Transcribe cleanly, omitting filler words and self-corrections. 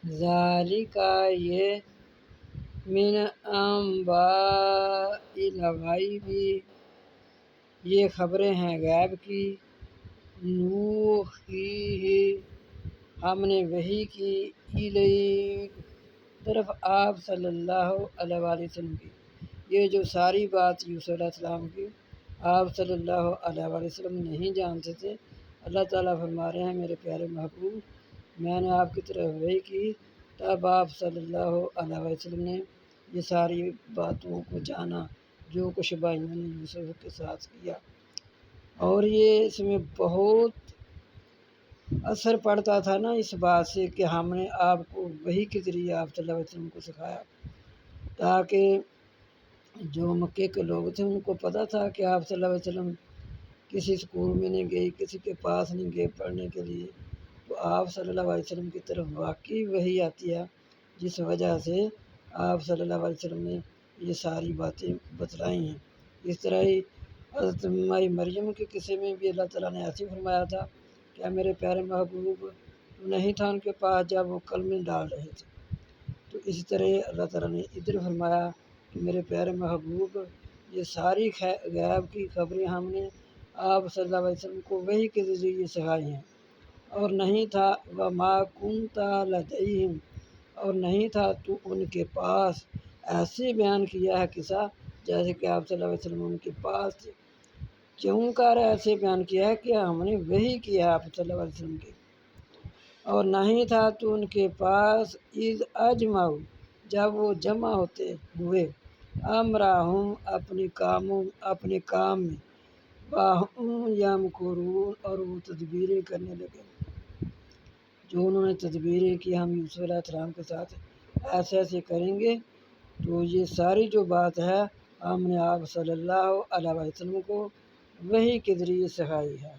ذالکا یہ من انباء الغیب یہ خبریں ہیں غیب کی، نوحیہ ہم نے وحی کی، الیک طرف آپ صلی اللہ علیہ وآلہ وسلم کی۔ یہ جو ساری بات یوسف علیہ السلام کی آپ صلی اللہ علیہ وآلہ وسلم نہیں جانتے تھے، اللہ تعالیٰ فرما رہے ہیں میرے پیارے محبوب میں نے آپ کی طرف وحی کی، تب آپ صلی اللہ علیہ وآلہ وسلم نے یہ ساری باتوں کو جانا جو کچھ بھائیوں نے یوسف کے ساتھ کیا۔ اور یہ اس میں بہت اثر پڑتا تھا نا اس بات سے کہ ہم نے آپ کو وحی کے ذریعے آپ صلی اللہ علیہ وسلم کو سکھایا، تاکہ جو مکے کے لوگ تھے ان کو پتہ تھا کہ آپ صلی اللہ علیہ وسلم کسی اسکول میں نہیں گئے، کسی کے پاس نہیں گئے پڑھنے کے لیے، تو آپ صلی اللہ علیہ وسلم کی طرف واقعی وحی آتی ہے، جس وجہ سے آپ صلی اللہ علیہ وسلم نے یہ ساری باتیں بتلائی ہیں۔ اس طرح ہی حضرت مریم کے قصے میں بھی اللہ تعالیٰ نے ایسے فرمایا تھا کہ میرے پیارے محبوب نہیں تھا ان کے پاس جب وہ کلمے ڈال رہے تھے، تو اسی طرح اللہ تعالیٰ نے ادھر فرمایا کہ میرے پیارے محبوب یہ ساری غیب کی خبریں ہم نے آپ صلی اللہ علیہ وسلم کو وحی کے ذریعے سکھائی ہیں، اور نہیں تھا وما کنت لدیہم اور نہیں تھا تو ان کے پاس۔ ایسے بیان کیا ہے قصہ جیسے کہ آپ صلی اللہ علیہ وسلم ان کے پاس تھے، کیوں کر ایسے بیان کیا ہے کہ ہم نے وحی کیا آپ صلی اللہ علیہ وسلم کے، اور نہیں تھا تو ان کے پاس اذ اجمعوا جب وہ جمع ہوئے امرہم اپنے کام میں، وَهُمْ یمکرون اور وہ تدبیریں کرنے لگے، جو انہوں نے تدبیریں کی ہم یوسف علیہ السلام کے ساتھ ایسے ایسے کریں گے، تو یہ ساری جو بات ہے ہم نے آپ صلی اللہ علیہ وسلم کو وحی کے ذریعے سکھائی ہے۔